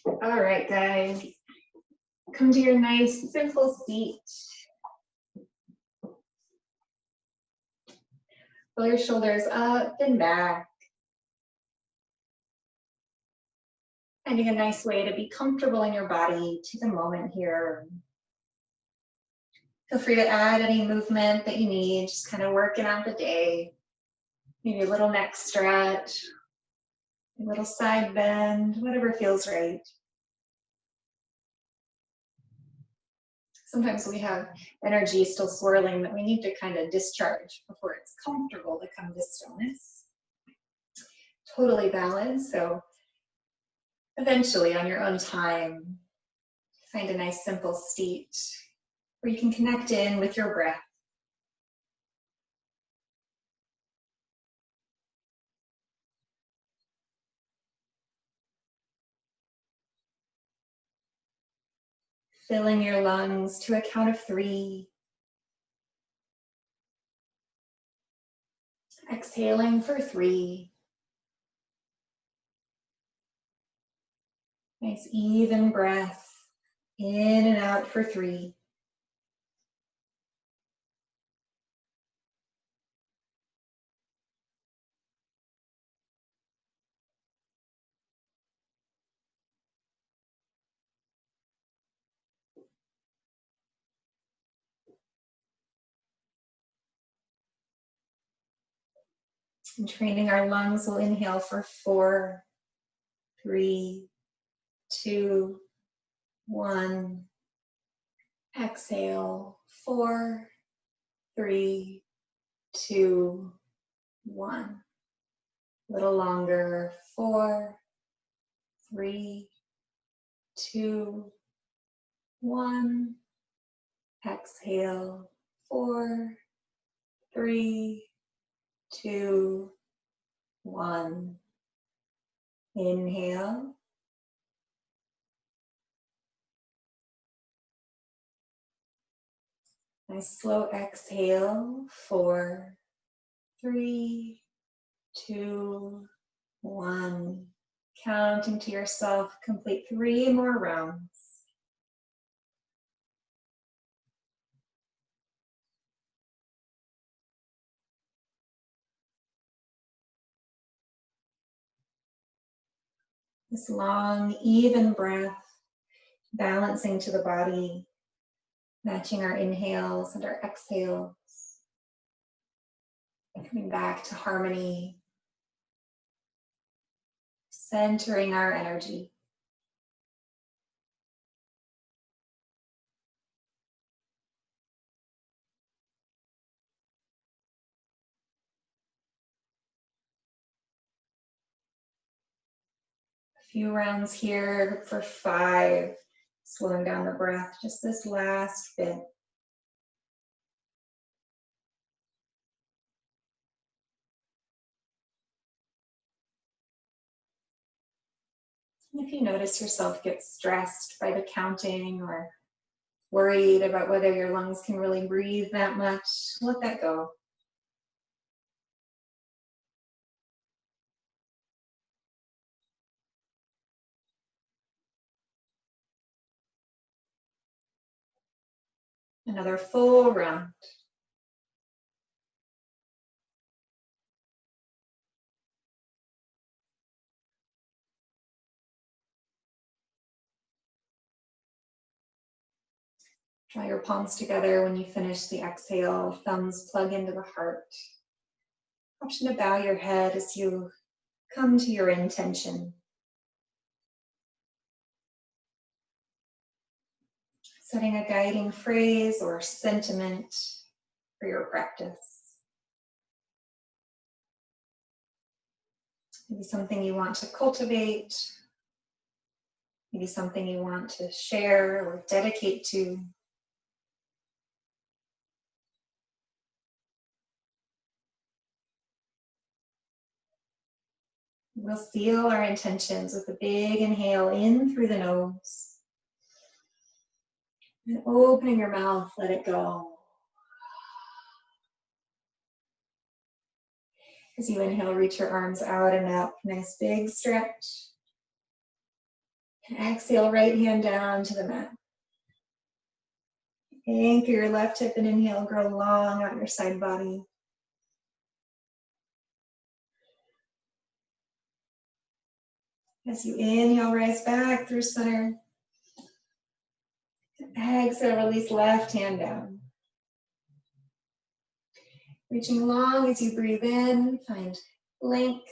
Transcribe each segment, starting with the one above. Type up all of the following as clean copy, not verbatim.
All right, guys. Come to your nice, simple seat. Pull your shoulders up and back. Finding a nice way to be comfortable in your body to the moment here. Feel free to add any movement that you need, just kind of working out the day. Maybe a little neck stretch, a little side bend, whatever feels right. Sometimes we have energy still swirling that we need to kind of discharge before it's comfortable to come to stillness. Totally valid. So eventually, on your own time, find a nice simple seat where you can connect in with your breath. Filling your lungs to a count of 3. Exhaling for 3. Nice even breath in and out for 3. And training our lungs, we'll inhale for 4, 3, 2, 1. Exhale, 4, 3, 2, 1. A little longer, 4, 3, 2, 1. Exhale, 4, 3, 2, 1. Inhale. Nice slow exhale, 4, 3, 2, 1. Counting to yourself, complete 3 more rounds. This long, even breath, balancing to the body, matching our inhales and our exhales. Coming back to harmony, centering our energy. A few rounds here for 5, slowing down the breath, just this last bit. If you notice yourself get stressed by the counting or worried about whether your lungs can really breathe that much, let that go. Another full round. Draw your palms together when you finish the exhale. Thumbs plug into the heart. Option to bow your head as you come to your intention. Setting a guiding phrase or sentiment for your practice. Maybe something you want to cultivate. Maybe something you want to share or dedicate to. We'll seal our intentions with a big inhale in through the nose. And opening your mouth, let it go. As you inhale, reach your arms out and up. Nice big stretch. And exhale, right hand down to the mat. Anchor your left hip and inhale, grow long out your side body. As you inhale, rise back through center. Exhale, release left hand down. Reaching long as you breathe in, find length.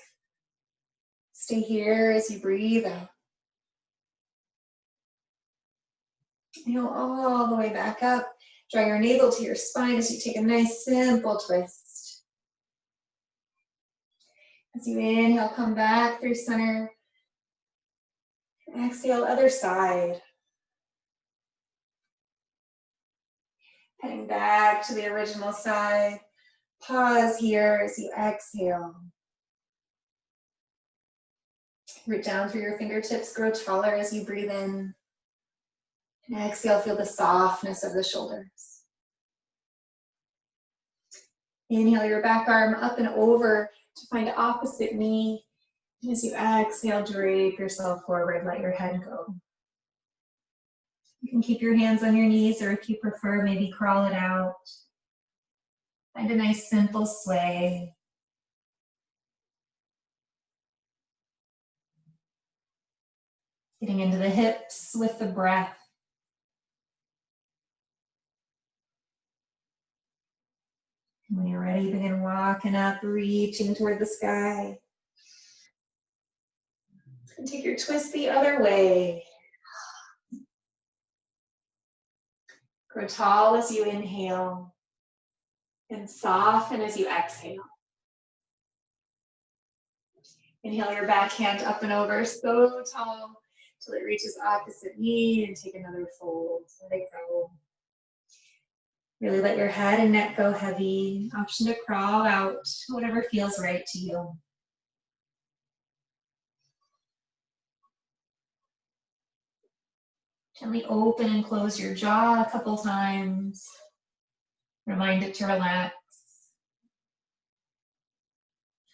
Stay here as you breathe out. Inhale all the way back up. Draw your navel to your spine as you take a nice simple twist. As you inhale, come back through center. Exhale, other side. Heading back to the original side. Pause here as you exhale. Root down through your fingertips, grow taller as you breathe in. And exhale, feel the softness of the shoulders. Inhale your back arm up and over to find opposite knee. And as you exhale, drape yourself forward, let your head go. You can keep your hands on your knees, or if you prefer, maybe crawl it out. Find a nice simple sway. Getting into the hips with the breath. And when you're ready, begin walking up, reaching toward the sky. And take your twist the other way. Grow tall as you inhale and soften as you exhale. Inhale your back hand up and over, so tall till it reaches opposite knee, and take another fold. Let it go. Really let your head and neck go heavy. Option to crawl out, whatever feels right to you. Gently open and close your jaw a couple times. Remind it to relax.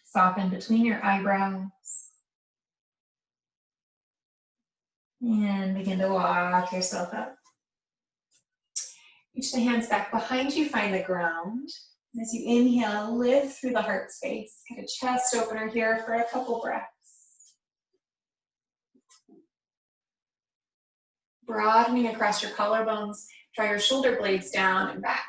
Soften between your eyebrows. And begin to walk yourself up. Reach the hands back behind you, find the ground. And as you inhale, lift through the heart space. Get a chest opener here for a couple breaths. Broadening across your collarbones, draw your shoulder blades down and back.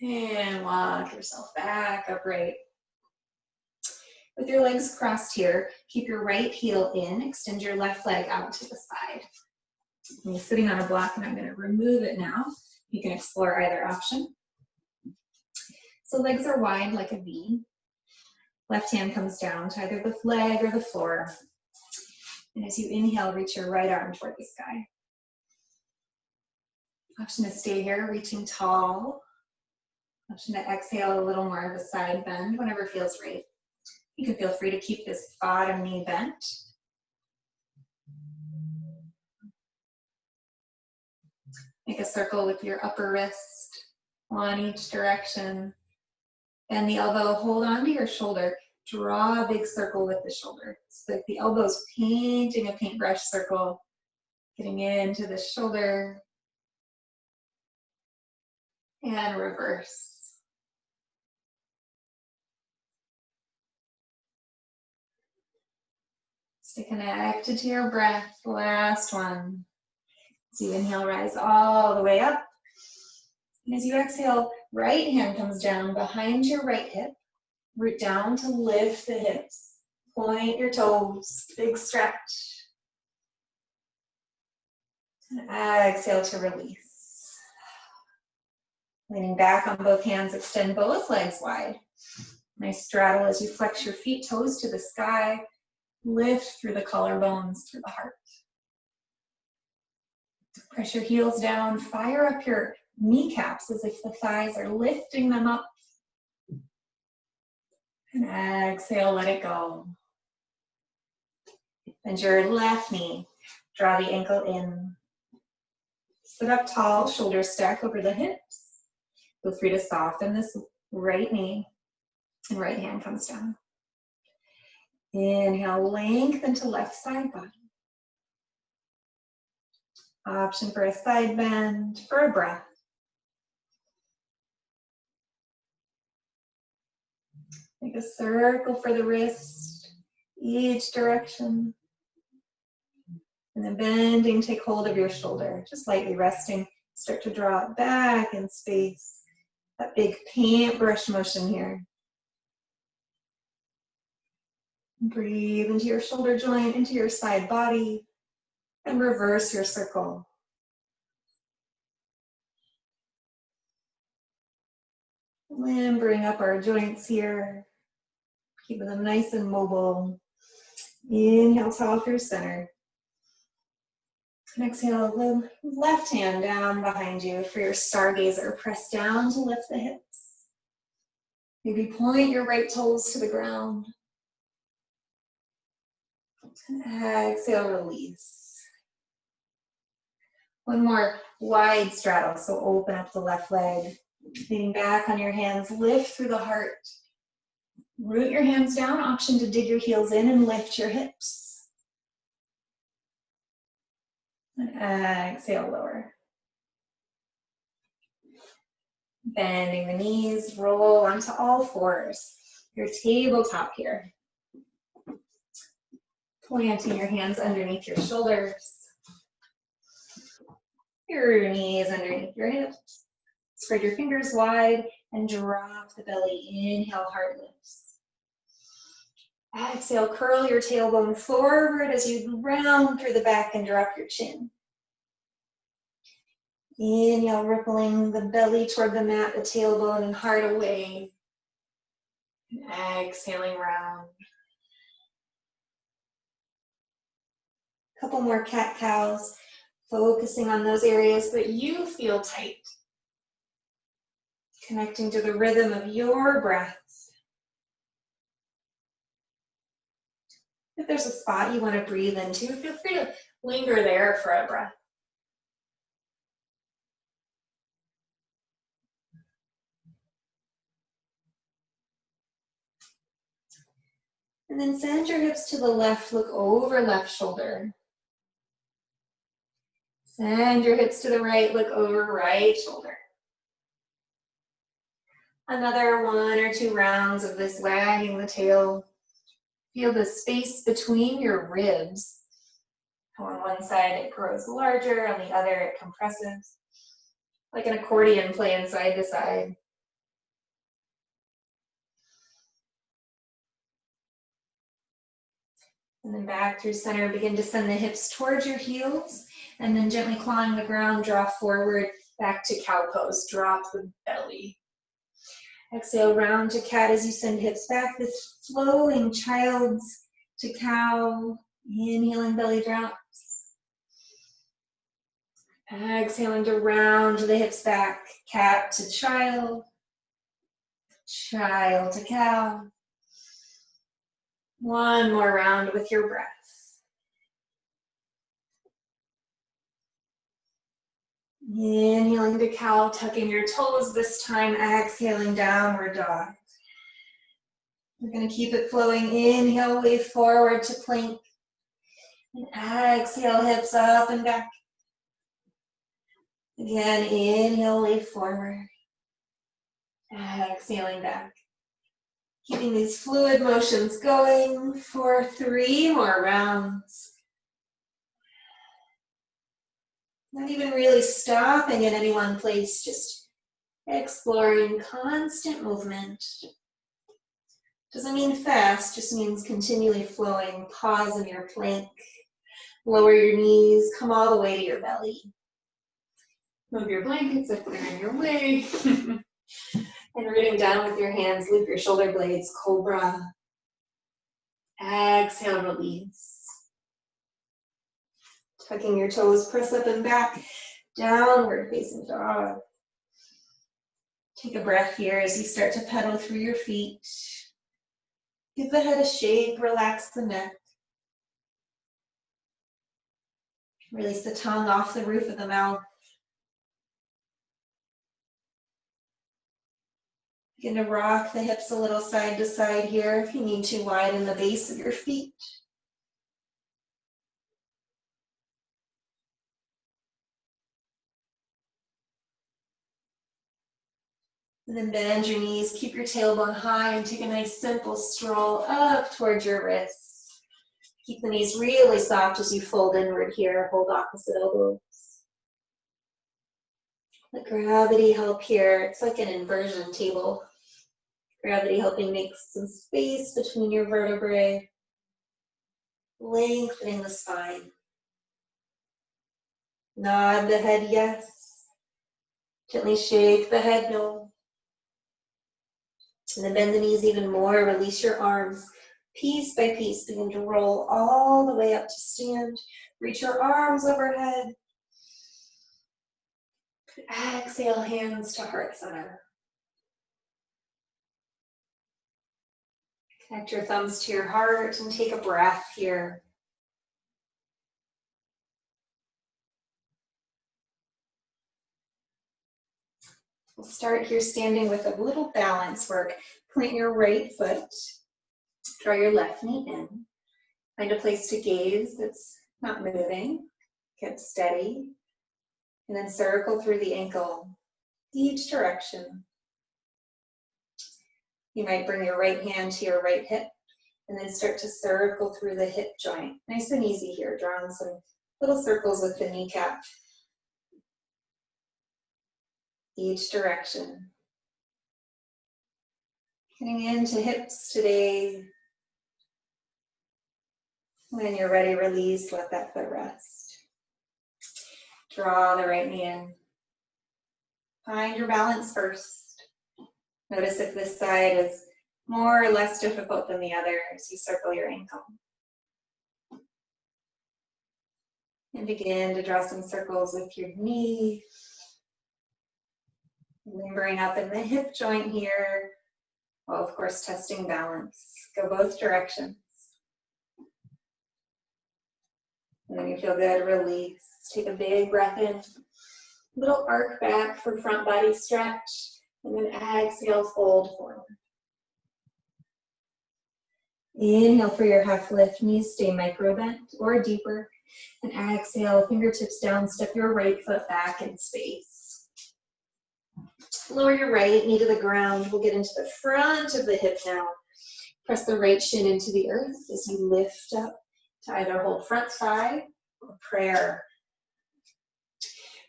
And walk yourself back upright. With your legs crossed here, keep your right heel in, extend your left leg out to the side. I'm sitting on a block and I'm going to remove it now. You can explore either option. So legs are wide like a V. Left hand comes down to either the leg or the floor. And as you inhale, reach your right arm toward the sky. Option to stay here, reaching tall. Option to exhale a little more of a side bend, whenever feels right. You can feel free to keep this bottom knee bent. Make a circle with your upper wrist, one each direction. Bend the elbow, hold on to your shoulder. Draw a big circle with the shoulder. So like the elbow's painting a paintbrush circle, getting into the shoulder. And reverse. Stay connected to your breath. Last one. As you inhale, rise all the way up. And as you exhale, right hand comes down behind your right hip. Root down to lift the hips. Point your toes, big stretch. And exhale to release. Leaning back on both hands, extend both legs wide. Nice straddle as you flex your feet, toes to the sky. Lift through the collarbones, through the heart. Press your heels down, fire up your kneecaps as if the thighs are lifting them up. And exhale, let it go. Bend your left knee, draw the ankle in. Sit up tall, shoulders stack over the hips. Feel free to soften this right knee, and right hand comes down. Inhale, lengthen to left side body. Option for a side bend for a breath. Make a circle for the wrist, each direction. And then bending, take hold of your shoulder, just lightly resting. Start to draw it back in space. That big paintbrush motion here. Breathe into your shoulder joint, into your side body, and reverse your circle. Limbering up our joints here, keeping them nice and mobile. Inhale, tall through center. And exhale, the left hand down behind you for your stargazer. Press down to lift the hips. Maybe point your right toes to the ground. And exhale, release. One more wide straddle, so open up the left leg. Leaning back on your hands, lift through the heart. Root your hands down, option to dig your heels in and lift your hips. And exhale, lower. Bending the knees, roll onto all fours. Your tabletop here. Planting your hands underneath your shoulders. Your knees underneath your hips. Spread your fingers wide and drop the belly. Inhale, heart lifts. Exhale, curl your tailbone forward as you round through the back and drop your chin. Inhale, rippling the belly toward the mat, the tailbone and heart away. Exhaling, round. Couple more cat-cows, focusing on those areas that you feel tight. Connecting to the rhythm of your breath. If there's a spot you want to breathe into, feel free to linger there for a breath. And then send your hips to the left, look over left shoulder. Send your hips to the right, look over right shoulder. Another 1 or 2 rounds of this wagging the tail. Feel the space between your ribs. On one side it grows larger, on the other it compresses. Like an accordion playing side to side. And then back through center, begin to send the hips towards your heels, and then gently clawing the ground, draw forward, back to cow pose, drop the belly. Exhale, round to cat as you send hips back, this flowing child's to cow, inhaling belly drops. Exhaling to round the hips back, cat to child, child to cow. One more round with your breath. Inhaling to cow, tucking your toes this time, exhaling downward dog. We're going to keep it flowing. Inhale, wave forward to plank. And exhale, hips up and back. Again, inhale, wave forward. Exhaling back. Keeping these fluid motions going for 3 more rounds. Not even really stopping at any one place, just exploring constant movement. Doesn't mean fast, just means continually flowing. Pause in your plank. Lower your knees, come all the way to your belly. Move your blankets if they're in your way. And rooting down with your hands, loop your shoulder blades, cobra. Exhale, release. Tucking your toes, press up and back, downward facing dog. Take a breath here as you start to pedal through your feet. Give the head a shake, relax the neck. Release the tongue off the roof of the mouth. Begin to rock the hips a little side to side here if you need to widen the base of your feet. And then bend your knees, keep your tailbone high, and take a nice simple stroll up towards your wrists. Keep the knees really soft as you fold inward here, hold opposite elbows. Let gravity help here. It's like an inversion table. Gravity helping make some space between your vertebrae, lengthening the spine. Nod the head yes. Gently shake the head no. And then bend the knees even more, release your arms. Piece by piece, begin to roll all the way up to stand. Reach your arms overhead. Exhale, hands to heart center. Connect your thumbs to your heart and take a breath here. We'll start here standing with a little balance work. Plant your right foot, draw your left knee in. Find a place to gaze that's not moving, kept steady. And then circle through the ankle, each direction. You might bring your right hand to your right hip and then start to circle through the hip joint. Nice and easy here, drawing some little circles with the kneecap. Each direction. Getting into hips today. When you're ready, release, let that foot rest. Draw the right knee in. Find your balance first. Notice if this side is more or less difficult than the other as you circle your ankle. And begin to draw some circles with your knee. Limbering up in the hip joint here. Well, of course, testing balance. Go both directions. And when you feel good, release. Take a big breath in. Little arc back for front body stretch. And then exhale, fold forward. Inhale for your half lift. Knees stay micro bent or deeper. And exhale, fingertips down. Step your right foot back in space. Lower your right knee to the ground. We'll get into the front of the hip now. Press the right shin into the earth as you lift up to either hold front thigh or prayer.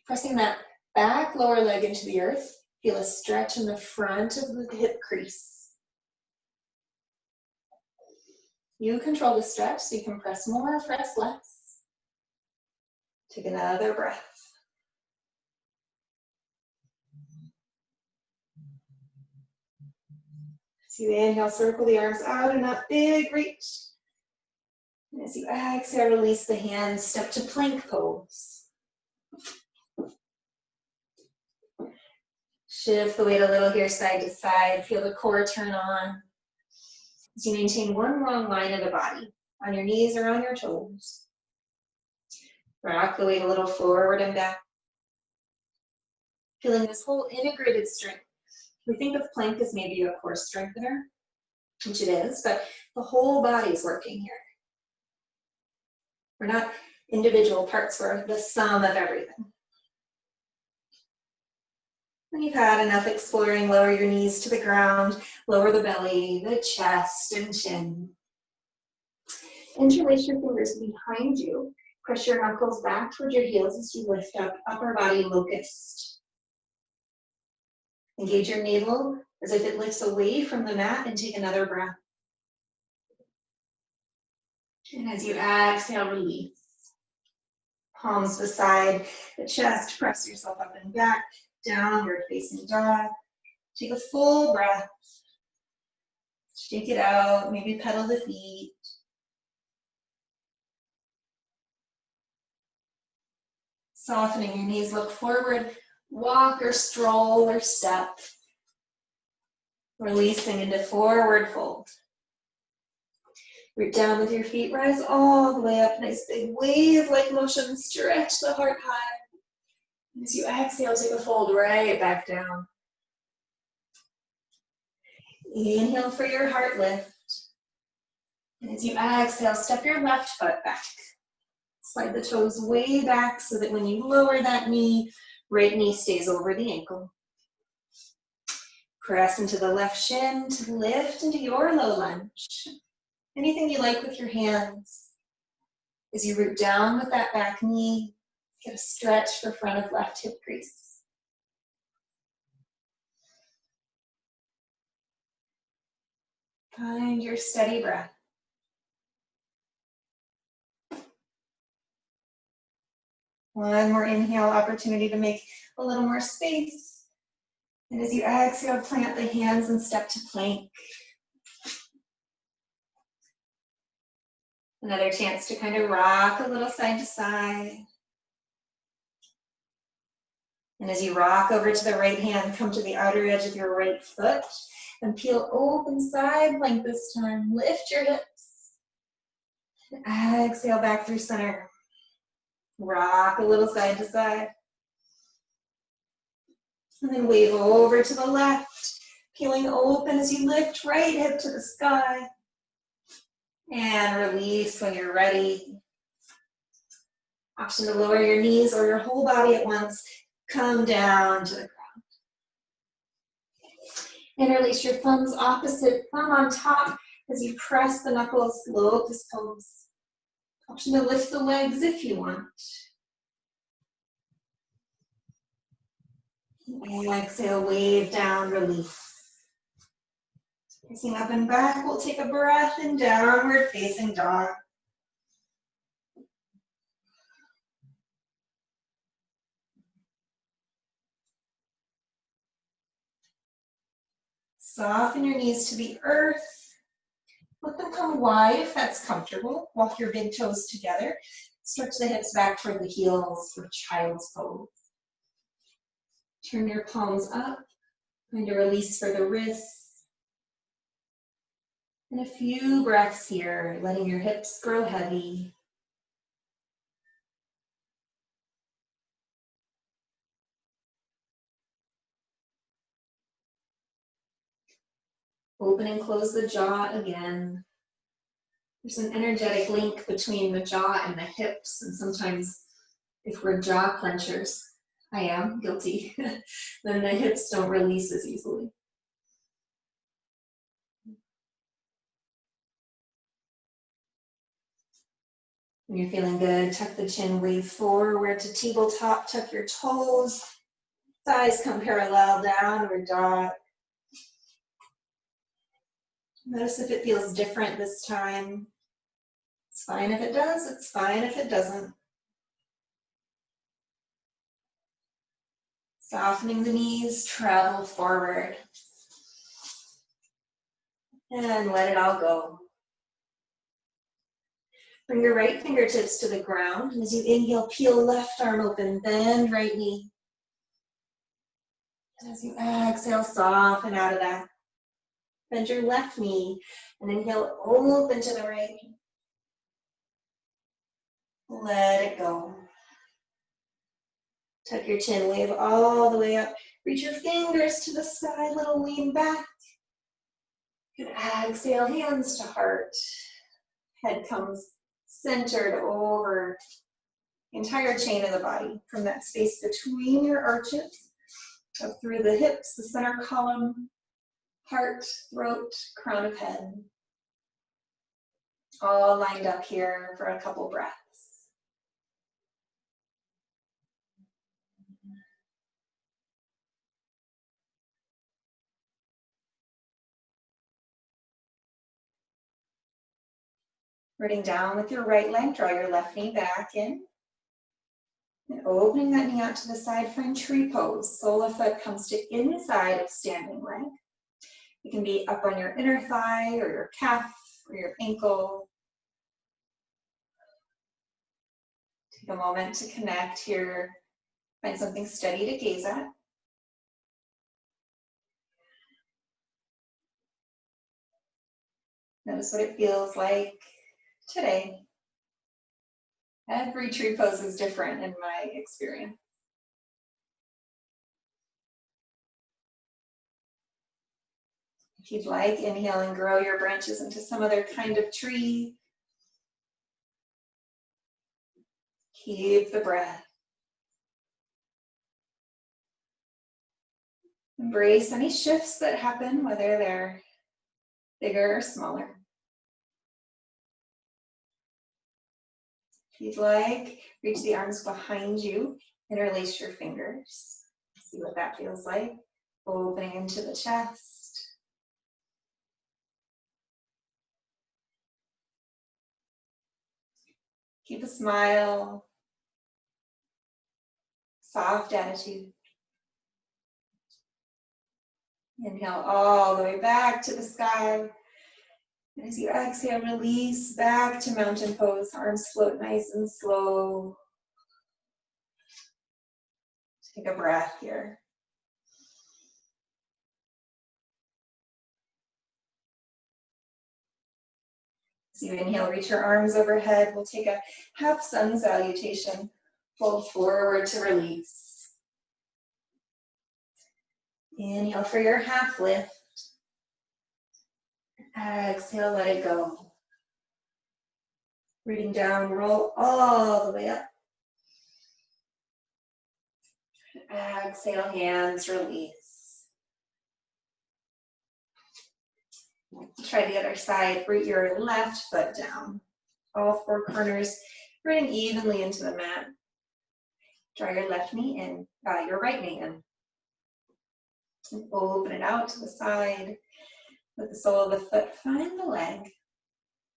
Pressing that back lower leg into the earth. Feel a stretch in the front of the hip crease. You control the stretch, so you can press more, press less. Take another breath. As you inhale, circle the arms out and up, big reach. And as you exhale, release the hands, step to plank pose. Shift the weight a little here, side to side. Feel the core turn on. As you maintain one long line of the body, on your knees or on your toes. Rock the weight a little forward and back. Feeling this whole integrated strength. We think of plank as maybe a core strengthener, which it is, but the whole body's working here. We're not individual parts, we're the sum of everything. When you've had enough exploring, lower your knees to the ground, lower the belly, the chest, and chin. Interlace your fingers behind you. Press your knuckles back towards your heels as you lift up, upper body locust. Engage your navel as if it lifts away from the mat and take another breath. And as you exhale, release. Palms beside the chest, press yourself up and back, downward facing dog. Take a full breath. Shake it out, maybe pedal the feet. Softening your knees, look forward, walk or stroll or step. Releasing into forward fold. Root down with your feet, rise all the way up, nice big wave-like motion, stretch the heart high. As you exhale, take a fold right back down. Inhale for your heart lift. And as you exhale, step your left foot back. Slide the toes way back so that when you lower that knee, right knee stays over the ankle. Press into the left shin to lift into your low lunge. Anything you like with your hands. As you root down with that back knee, get a stretch for front of left hip crease. Find your steady breath. One more inhale, opportunity to make a little more space. And as you exhale, plant the hands and step to plank. Another chance to kind of rock a little side to side. And as you rock over to the right hand, come to the outer edge of your right foot and peel open side plank this time. Lift your hips. And exhale back through center. Rock a little side to side. And then wave over to the left, peeling open as you lift right hip to the sky. And release when you're ready. Option to lower your knees or your whole body at once. Come down to the ground. Interlace your thumbs opposite, thumb on top as you press the knuckles, locust pose. Option to lift the legs if you want. And exhale, wave down, release. Facing up and back, we'll take a breath in downward facing dog. Soften your knees to the earth. Let them come wide if that's comfortable. Walk your big toes together. Stretch the hips back toward the heels for child's pose. Turn your palms up. Find a release for the wrists. And a few breaths here, letting your hips grow heavy. Open and close the jaw again. There's an energetic link between the jaw and the hips, and sometimes if we're jaw clenchers, I am guilty, then the hips don't release as easily. When you're feeling good, tuck the chin, wave forward to tabletop, tuck your toes, thighs come parallel, downward dog. Notice if it feels different this time. It's fine if it does, it's fine if it doesn't. Softening the knees, travel forward. And let it all go. Bring your right fingertips to the ground. And as you inhale, peel left arm open, bend right knee. And as you exhale, soften out of that. Bend your left knee and inhale, open to the right. Let it go. Tuck your chin, wave all the way up. Reach your fingers to the sky, little lean back. Good, exhale, hands to heart. Head comes centered over the entire chain of the body, from that space between your arches, up through the hips, the center column, heart, throat, crown of head. All lined up here for a couple breaths. Rooting down with your right leg, draw your left knee back in. And opening that knee out to the side, find tree pose. Sole of foot comes to inside of standing leg. It can be up on your inner thigh or your calf or your ankle. Take a moment to connect here. Find something steady to gaze at. Notice what it feels like today. Every tree pose is different in my experience. If If you'd like, inhale and grow your branches into some other kind of tree. Keep the breath. Embrace any shifts that happen, whether they're bigger or smaller. If you'd like, reach the arms behind you, interlace your fingers. See what that feels like. Opening into the chest. Keep a smile. Soft attitude. Inhale all the way back to the sky. And as you exhale, release back to mountain pose. Arms float nice and slow. Take a breath here. As you inhale, reach your arms overhead. We'll take a half sun salutation. Fold forward to release. Inhale for your half lift. Exhale, let it go. Breathing down, roll all the way up. Exhale, hands release. Try the other side. Root your left foot down. All four corners rooting evenly into the mat. Draw your left knee in, your right knee in. And open it out to the side. Let the sole of the foot find the leg,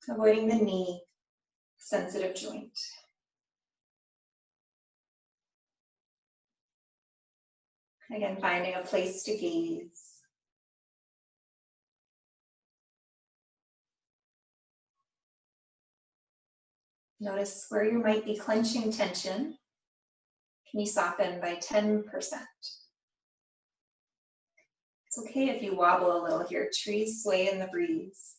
avoiding the knee, sensitive joint. Again, finding a place to gaze. Notice where you might be clenching tension. Can you soften by 10%? It's okay if you wobble a little here. Trees sway in the breeze.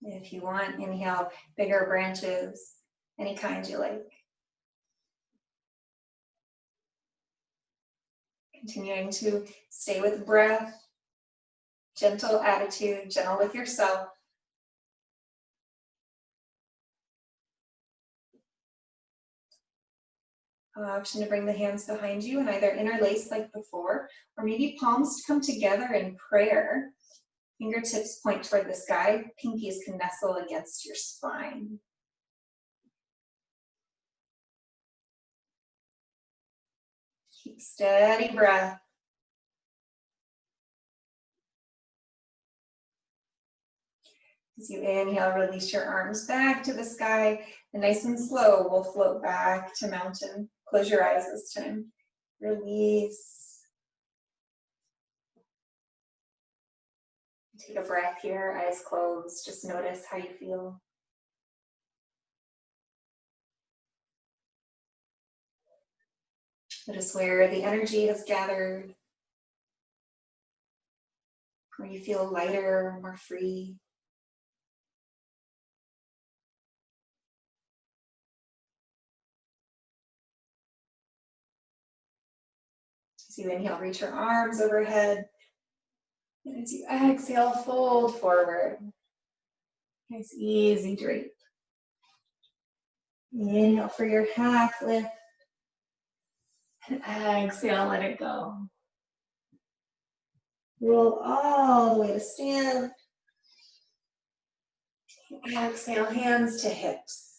If you want, inhale bigger branches, any kind you like. Continuing to stay with breath, gentle attitude, gentle with yourself. Option to bring the hands behind you and either interlace like before, or maybe palms to come together in prayer. Fingertips point toward the sky. Pinkies can nestle against your spine. Keep steady breath. As you inhale, release your arms back to the sky, and nice and slow, we'll float back to mountain. Close your eyes this time. Release. Take a breath here, eyes closed. Just notice how you feel. Notice where the energy has gathered, where you feel lighter, more free. As you inhale, reach your arms overhead. And as you exhale, fold forward. Nice, easy drape. Inhale for your half lift. And exhale, let it go. Roll all the way to stand. Exhale, hands to hips.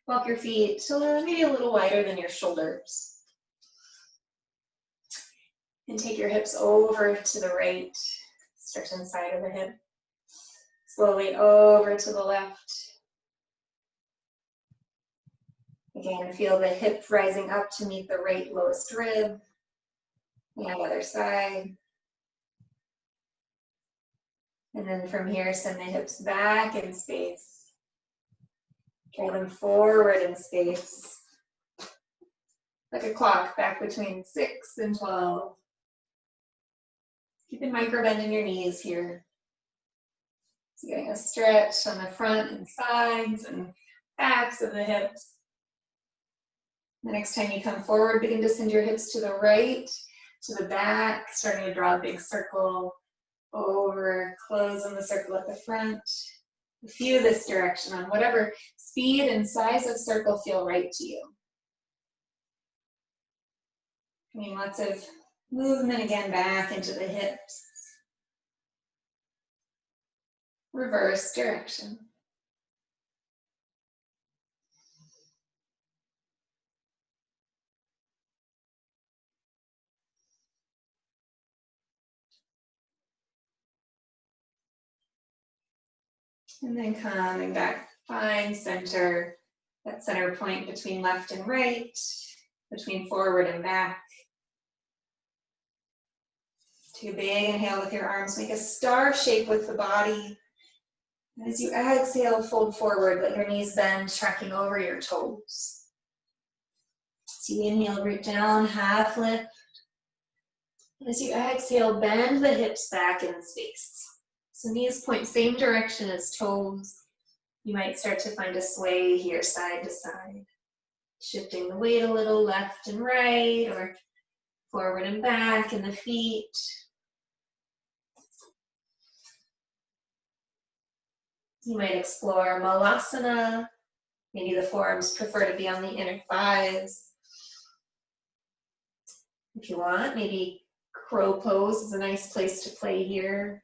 Walk your feet maybe a little wider than your shoulders. And take your hips over to the right. Stretch inside of the hip. Slowly over to the left. Again, feel the hip rising up to meet the right lowest rib. And other side. And then from here, send the hips back in space. Carry them forward in space. Like a clock, back between 6 and 12. Keep a micro bend in your knees here. So getting a stretch on the front and sides and backs of the hips. The next time you come forward, begin to send your hips to the right, to the back, starting to draw a big circle over, closing the circle at the front. Feel this direction on whatever speed and size of circle feel right to you. I mean, lots of movement again back into the hips. Reverse direction. And then coming back, find center, that center point between left and right, between forward and back. Take a big inhale with your arms, make a star shape with the body. And as you exhale, fold forward, let your knees bend, tracking over your toes. So you inhale, root down, half lift. And as you exhale, bend the hips back in space. So knees point same direction as toes. You might start to find a sway here, side to side. Shifting the weight a little left and right, or forward and back in the feet. You might explore malasana. Maybe the forearms prefer to be on the inner thighs. If you want, maybe crow pose is a nice place to play here.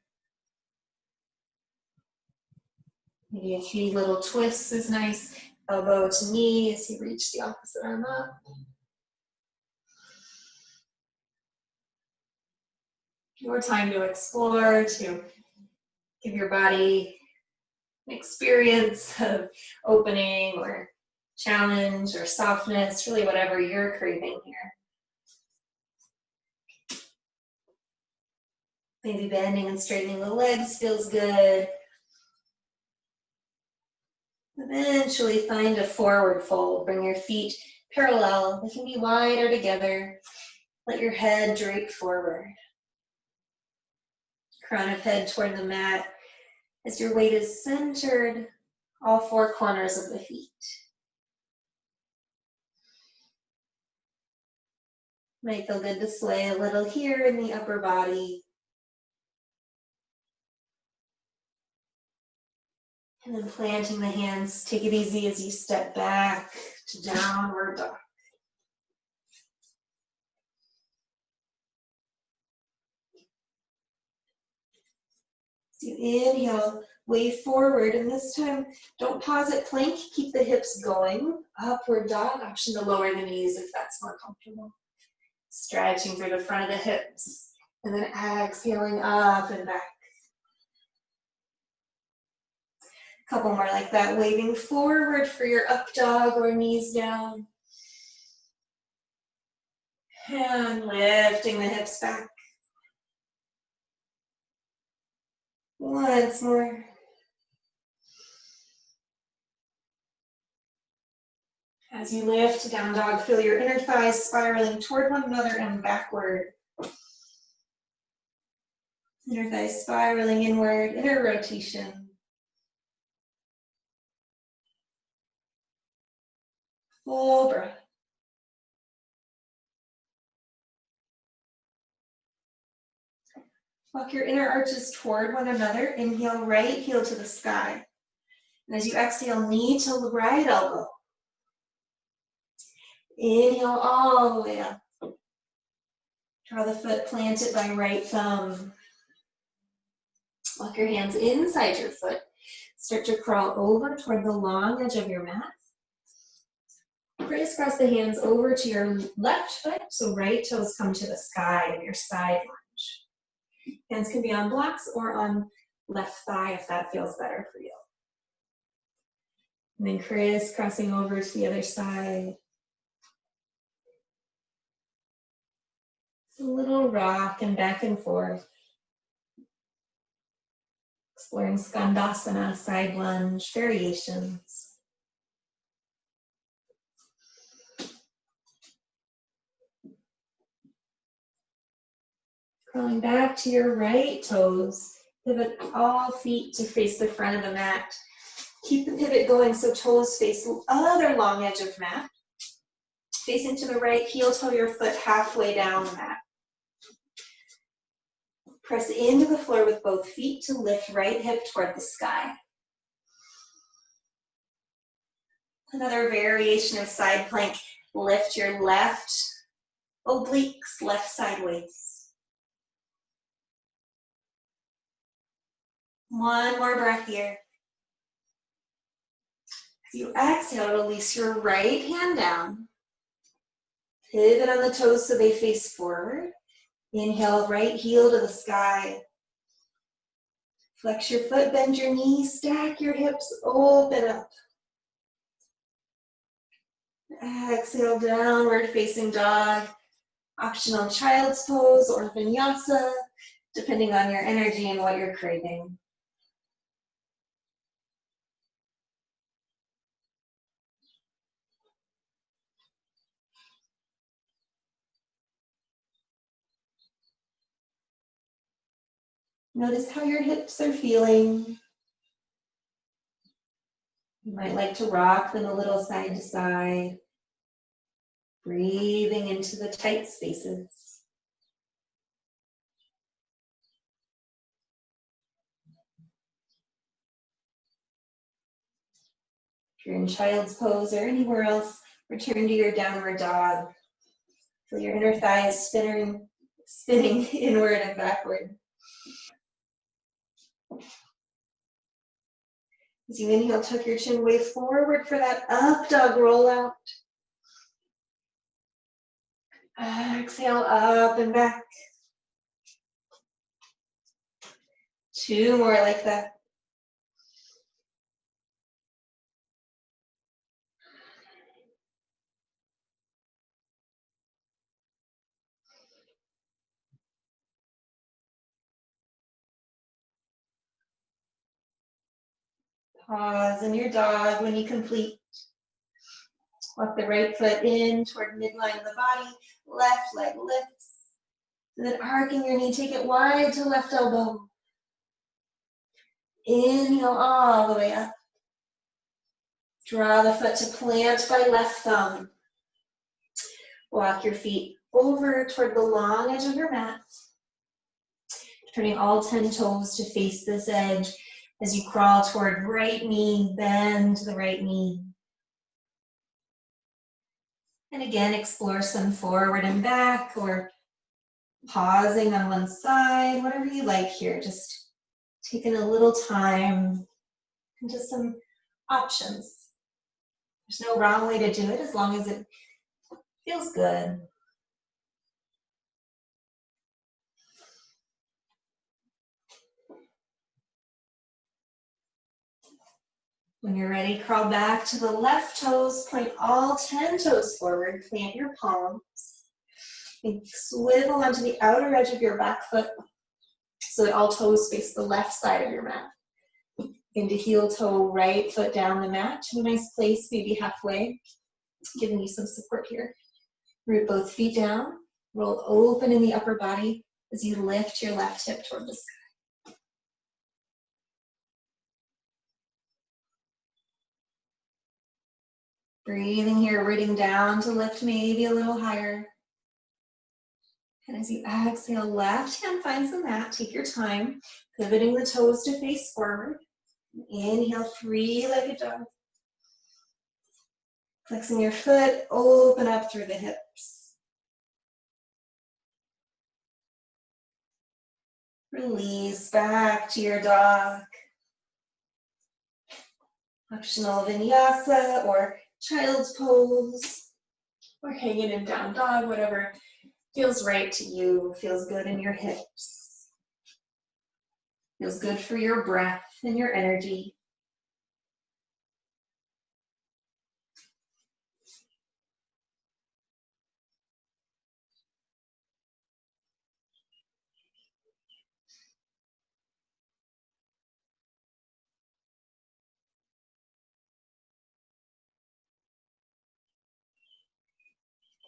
Maybe a few little twists is nice. Elbow to knee as you reach the opposite arm up. More time to explore, to give your body an experience of opening or challenge or softness, really whatever you're craving here. Maybe bending and straightening the legs feels good. Eventually find a forward fold. Bring your feet parallel. They can be wide or together. Let your head drape forward. Crown of head toward the mat as your weight is centered, all four corners of the feet. Might feel good to sway a little here in the upper body. And then planting the hands, take it easy as you step back to downward dog. So you inhale, wave forward, and this time don't pause at plank, keep the hips going. Upward dog, option to lower the knees if that's more comfortable. Stretching through the front of the hips, and then exhaling up and back. Couple more like that, waving forward for your up dog or knees down. And lifting the hips back. Once more. As you lift, down dog, feel your inner thighs spiraling toward one another and backward. Inner thighs spiraling inward, inner rotation. Full breath. Walk your inner arches toward one another. Inhale, right heel to the sky. And as you exhale, knee to the right elbow. Inhale all the way up. Draw the foot planted by right thumb. Walk your hands inside your foot. Start to crawl over toward the long edge of your mat. Crisscross the hands over to your left foot, so right toes come to the sky of your side lunge. Hands can be on blocks or on left thigh if that feels better for you. And then crisscrossing over to the other side. It's a little rock and back and forth. Exploring Skandasana, side lunge, variations. Crawling back to your right toes. Pivot all feet to face the front of the mat. Keep the pivot going so toes face the other long edge of mat. facing to the right, heel toe your foot halfway down the mat. Press into the floor with both feet to lift right hip toward the sky. Another variation of side plank. Lift your left obliques, left sideways. One more breath here. As you exhale, release your right hand down. Pivot on the toes so they face forward. Inhale, right heel to the sky. Flex your foot, bend your knees, stack your hips, open up. Exhale, downward facing dog. Optional child's pose or vinyasa, depending on your energy and what you're craving. Notice how your hips are feeling. You might like to rock them a little side to side, breathing into the tight spaces. If you're in child's pose or anywhere else, return to your downward dog. Feel your inner thighs spinning inward and backward. As you inhale, tuck your chin way forward for that up dog rollout. Exhale, up and back. 2 more like that. Pause in your dog when you complete. Walk the right foot in toward midline of the body. Left leg lifts. And then arcing your knee, take it wide to left elbow. Inhale all the way up. Draw the foot to plant by left thumb. Walk your feet over toward the long edge of your mat. Turning all 10 toes to face this edge as you crawl toward right knee, bend the right knee. And again, explore some forward and back or pausing on one side, whatever you like here. Just taking a little time into some options. There's no wrong way to do it as long as it feels good. When you're ready, crawl back to the left toes, point all 10 toes forward, plant your palms, and swivel onto the outer edge of your back foot so that all toes face the left side of your mat. Into heel toe, right foot down the mat to a nice place, maybe halfway, giving you some support here. Root both feet down, roll open in the upper body as you lift your left hip toward the sky. Breathing here, rooting down to lift maybe a little higher. And as you exhale, left hand finds the mat. Take your time, pivoting the toes to face forward. Inhale, 3-legged dog. Flexing your foot, open up through the hips. Release back to your dog. Optional vinyasa or child's pose, or hanging in down dog, whatever feels right to you, feels good in your hips, feels good for your breath and your energy.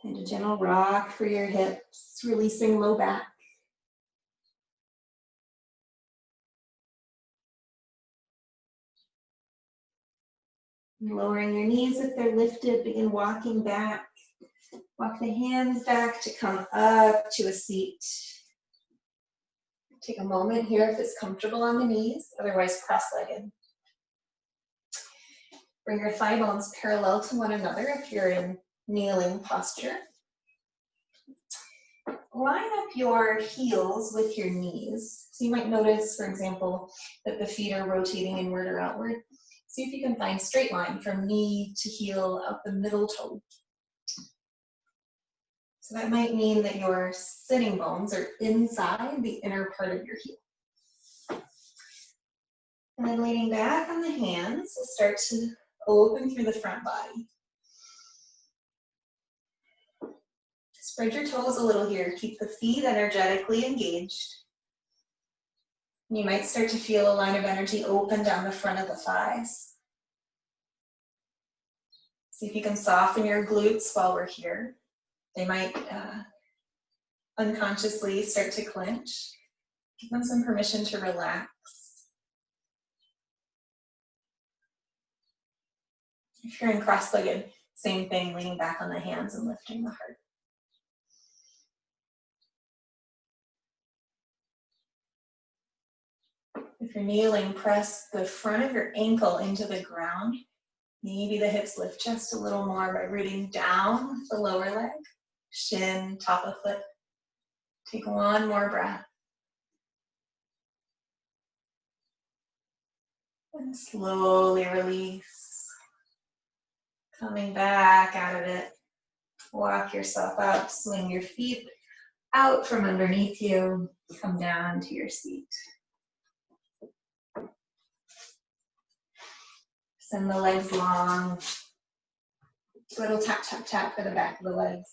And a gentle rock for your hips, releasing low back. Lowering your knees if they're lifted, begin walking back Walk the hands back to come up to a seat. Take a moment here if it's comfortable on the knees, otherwise cross-legged. Bring your thigh bones parallel to one another if you're in kneeling posture. Line up your heels with your knees. So you might notice, for example, that the feet are rotating inward or outward. See if you can find straight line from knee to heel up the middle toe. So that might mean that your sitting bones are inside the inner part of your heel. And then leaning back on the hands, we'll start to open through the front body. Spread your toes a little here. Keep the feet energetically engaged. You might start to feel a line of energy open down the front of the thighs. See if you can soften your glutes while we're here. They might unconsciously start to clench. Give them some permission to relax. If you're in cross-legged, same thing, leaning back on the hands and lifting the heart. If you're kneeling, press the front of your ankle into the ground. Maybe the hips lift just a little more by rooting down with the lower leg, shin, top of foot. Take one more breath. And slowly release. Coming back out of it. Walk yourself up, swing your feet out from underneath you. Come down to your seat. Send the legs long. Little tap, tap, tap for the back of the legs.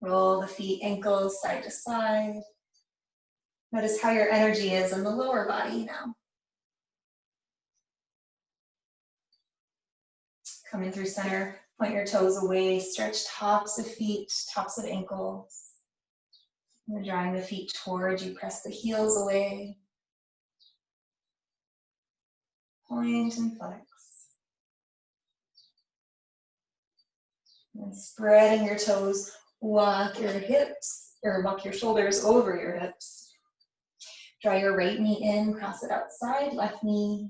Roll the feet, ankles side to side. Notice how your energy is in the lower body now. Coming through center, point your toes away, stretch tops of feet, tops of ankles. You're drawing the feet towards you, press the heels away. Point and flex. And spreading your toes, walk your hips, or walk your shoulders over your hips. Draw your right knee in, cross it outside, left knee.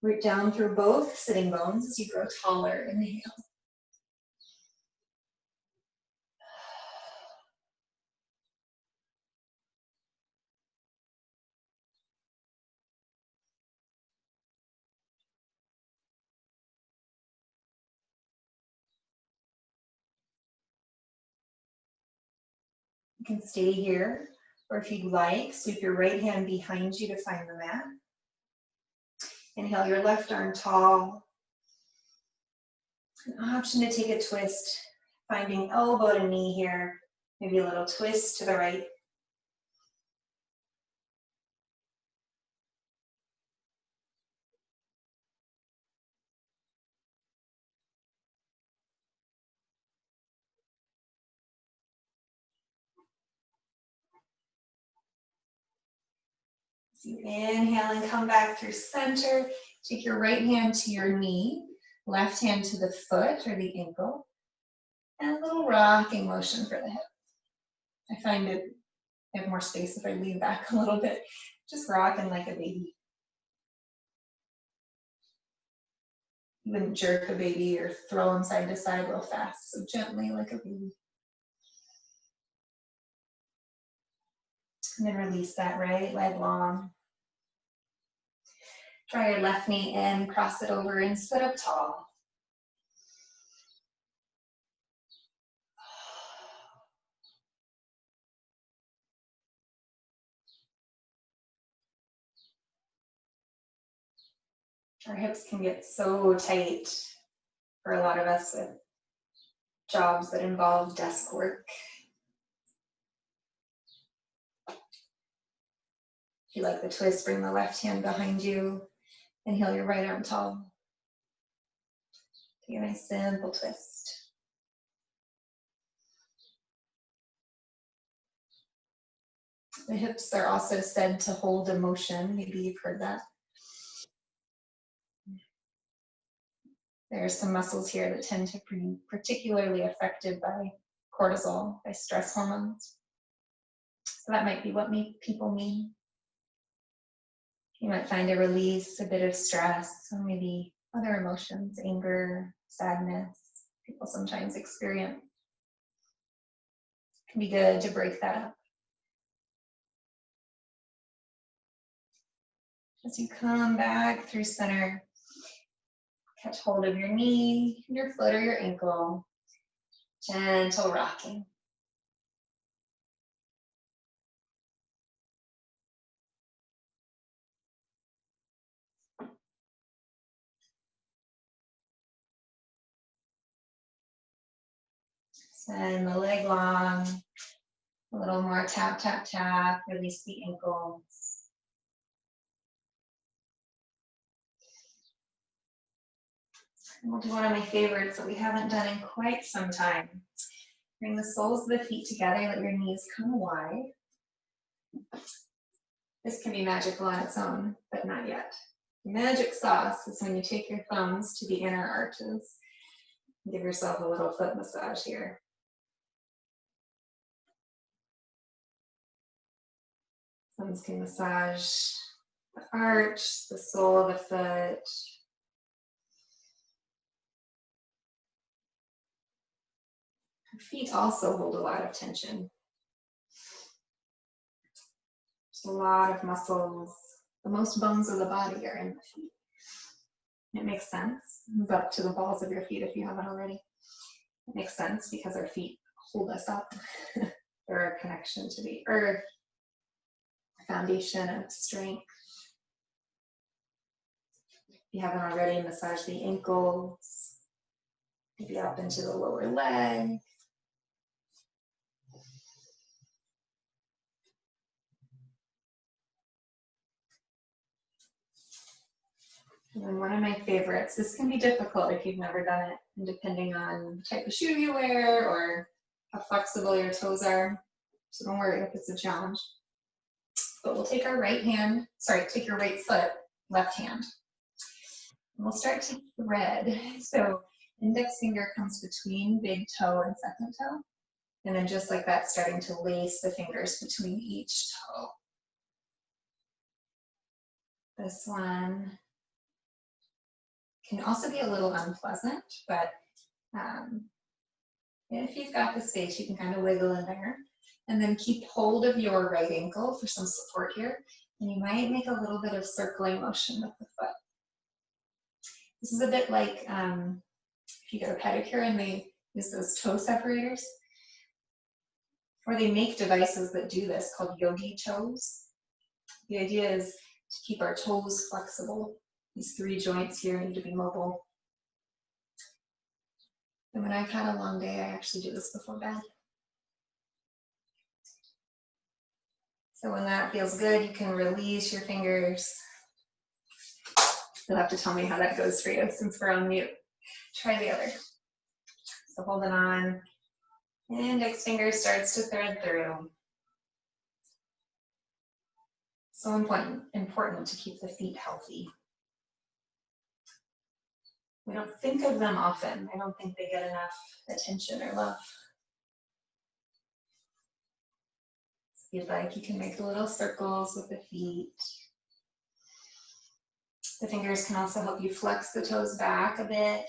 Root down through both sitting bones as you grow taller. Inhale. You can stay here, or if you'd like, sweep your right hand behind you to find the mat. Inhale your left arm tall. An option to take a twist, finding elbow to knee here, maybe a little twist to the right. So you inhale and come back through center. Take your right hand to your knee, left hand to the foot or the ankle, and a little rocking motion for the hip. I find it, I have more space if I lean back a little bit. Just rocking like a baby. You wouldn't jerk a baby or throw them side to side real fast, so gently like a baby. And then release that right leg long. Try your left knee in, cross it over and sit up tall. Our hips can get so tight for a lot of us with jobs that involve desk work. If you like the twist, bring the left hand behind you. Inhale your right arm tall. Take a nice simple twist. The hips are also said to hold emotion. Maybe you've heard that. There are some muscles here that tend to be particularly affected by cortisol, by stress hormones. So that might be what people mean. You might find a release, a bit of stress, or maybe other emotions, anger, sadness, people sometimes experience. It can be good to break that up. As you come back through center, catch hold of your knee, your foot, or your ankle. Gentle rocking. Send the leg long. A little more tap, tap, tap. Release the ankles. And we'll do one of my favorites that we haven't done in quite some time. Bring the soles of the feet together, let your knees come wide. This can be magical on its own, but not yet. Magic sauce is when you take your thumbs to the inner arches. Give yourself a little foot massage here. Thumbs can massage the arch, the sole of the foot. Feet also hold a lot of tension. There's a lot of muscles. The most bones of the body are in the feet. It makes sense. Move up to the balls of your feet if you haven't already. It makes sense because our feet hold us up. They're a connection to the earth, a foundation of strength. If you haven't already, massage the ankles, maybe up into the lower leg. And then one of my favorites, this can be difficult if you've never done it, and depending on the type of shoe you wear or how flexible your toes are. So don't worry if it's a challenge. But we'll take our take your right foot, left hand. And we'll start to thread. So index finger comes between big toe and second toe. And then just like that, starting to lace the fingers between each toe. This one can also be a little unpleasant, but if you've got the space, you can kind of wiggle in there. And then keep hold of your right ankle for some support here. And you might make a little bit of circling motion with the foot. This is a bit like if you get a pedicure and they use those toe separators. Or they make devices that do this called yogi toes. The idea is to keep our toes flexible. These three joints here need to be mobile. And when I've had a long day, I actually do this before bed. So when that feels good, you can release your fingers. You'll have to tell me how that goes for you since we're on mute. Try the other. So hold it on. Index finger starts to thread through. So important to keep the feet healthy. We don't think of them often. I don't think they get enough attention or love. If you'd like, you can make little circles with the feet. The fingers can also help you flex the toes back a bit.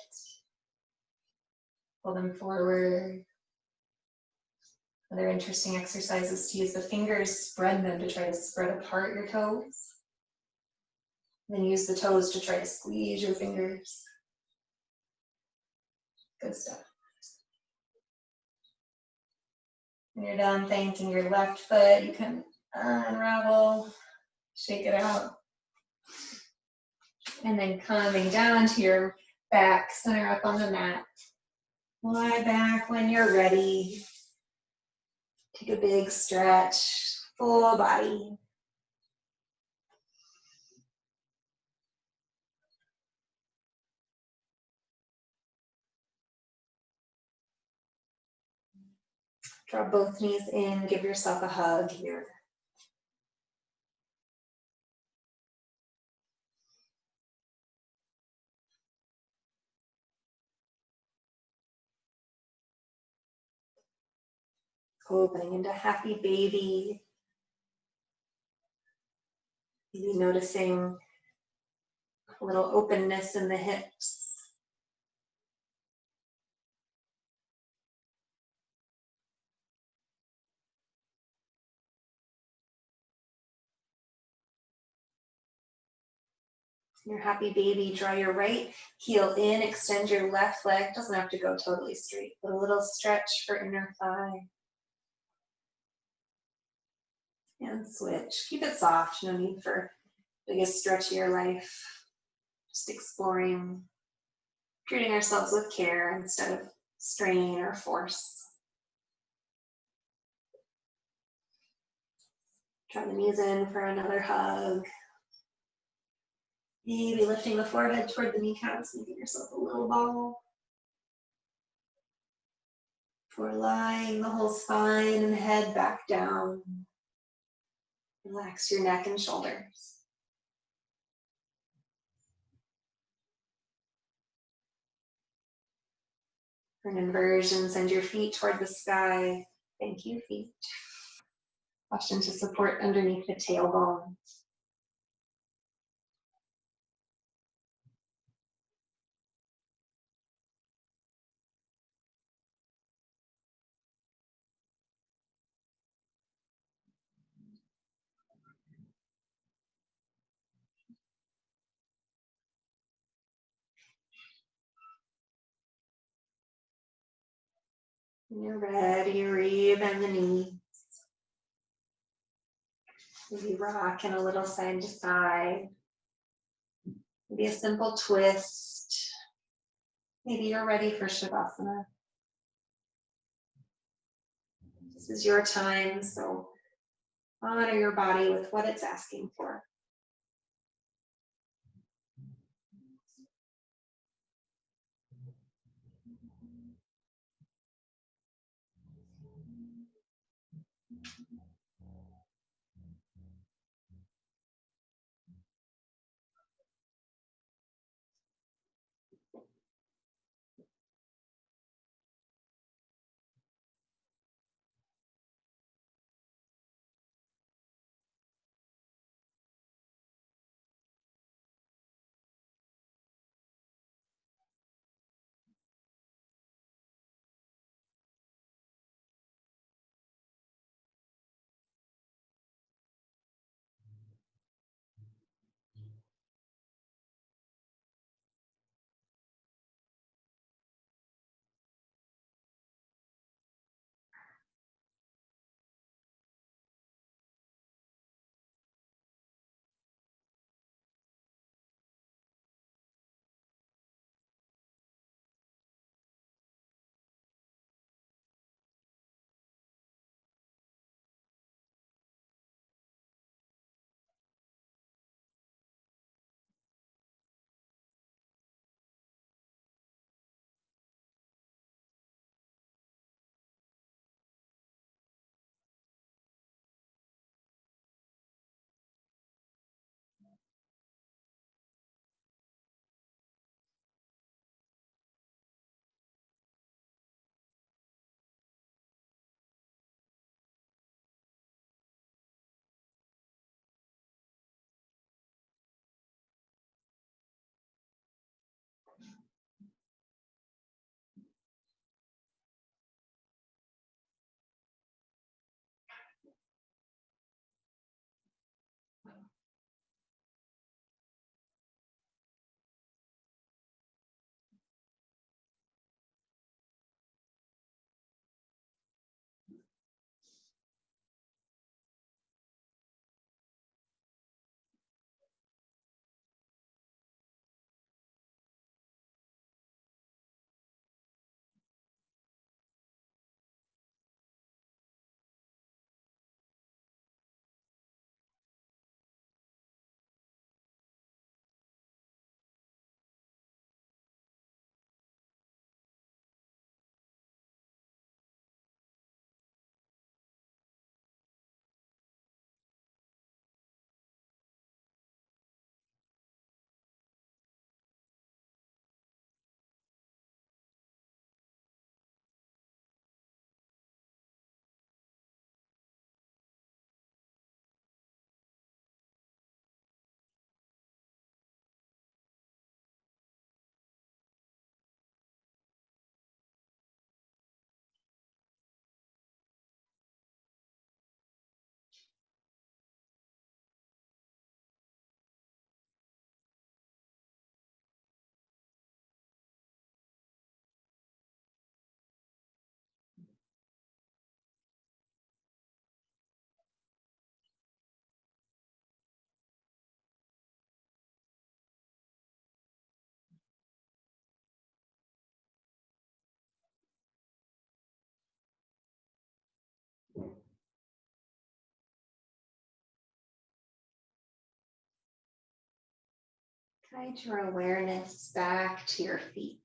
Pull them forward. Other interesting exercise is to use the fingers, spread them to try to spread apart your toes. Then use the toes to try to squeeze your fingers. Good stuff. When you're done thanking your left foot, you can unravel, shake it out. And then coming down to your back, center up on the mat. Lie back when you're ready. Take a big stretch, full body. Draw both knees in, give yourself a hug here. Opening into happy baby. Maybe noticing a little openness in the hips. Your happy baby, draw your right heel in, extend your left leg. Doesn't have to go totally straight, but a little stretch for inner thigh. And switch. Keep it soft, no need for biggest stretch of your life. Just exploring, treating ourselves with care instead of strain or force. Draw the knees in for another hug. Maybe lifting the forehead toward the kneecaps, making yourself a little ball. For lying the whole spine and head back down. Relax your neck and shoulders. For an inversion, send your feet toward the sky. Thank you, feet. Question to support underneath the tailbone. When you're ready, re-bend the knees. Maybe rocking a little side to side. Maybe a simple twist. Maybe you're ready for Shavasana. This is your time, so honor your body with what it's asking for. Guide your awareness back to your feet.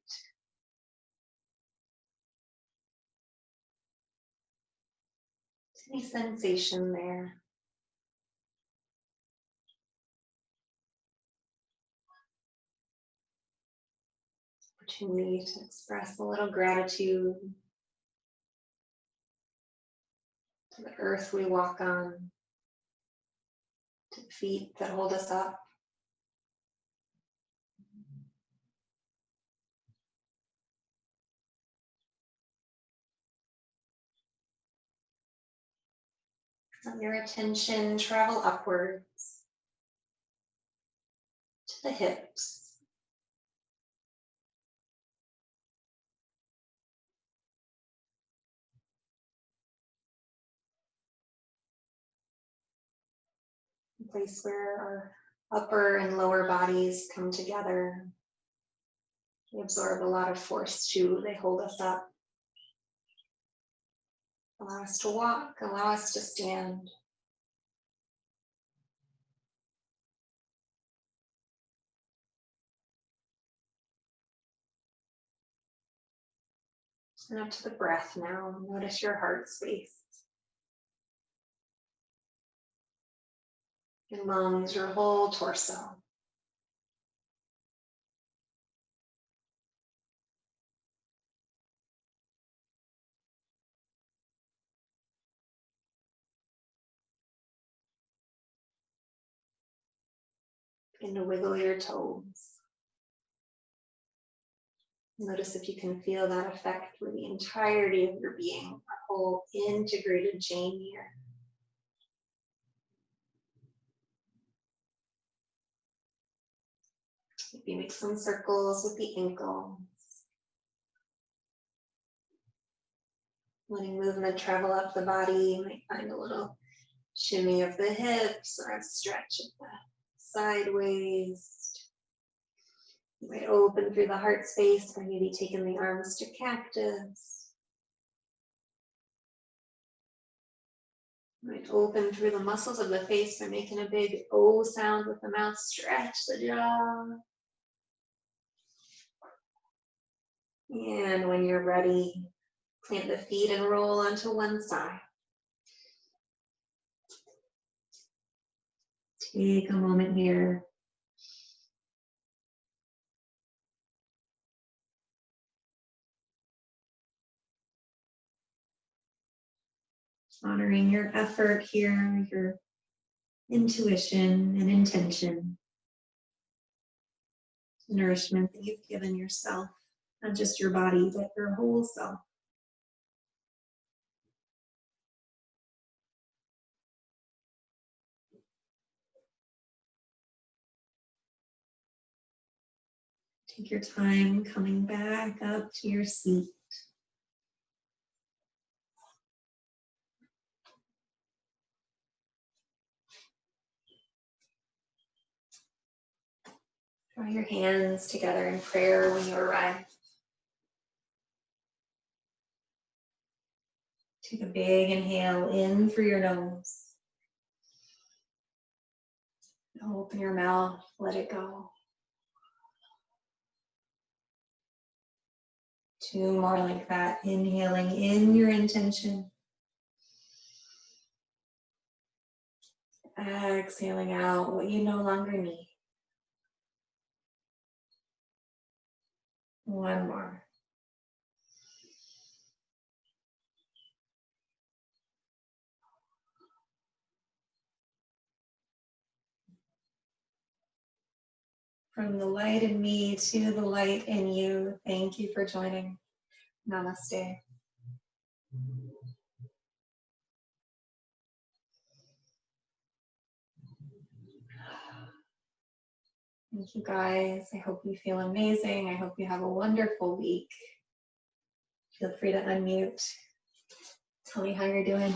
Any sensation there? Opportunity to express a little gratitude to the earth we walk on, to the feet that hold us up. Let your attention travel upwards to the hips. A place where our upper and lower bodies come together. They absorb a lot of force too. They hold us up. Allow us to walk, allow us to stand. And up to the breath now. Notice your heart space. Your lungs, your whole torso. Begin to wiggle your toes. Notice if you can feel that effect through the entirety of your being, a whole integrated chain here. Maybe make some circles with the ankles. Letting movement travel up the body. You might find a little shimmy of the hips or a stretch of the side waist. You might open through the heart space by maybe taking the arms to cactus. You might open through the muscles of the face by making a big O sound with the mouth. Stretch the jaw. And when you're ready, plant the feet and roll onto one side. Take a moment here. Honoring your effort here, your intuition and intention. Nourishment that you've given yourself, not just your body, but your whole self. Take your time coming back up to your seat. Draw your hands together in prayer when you arrive. Take a big inhale in through your nose. Open your mouth, let it go. 2 more like that. Inhaling in your intention. Exhaling out what you no longer need. 1 more. From the light in me to the light in you, thank you for joining. Namaste. Thank you guys. I hope you feel amazing. I hope you have a wonderful week. Feel free to unmute. Tell me how you're doing.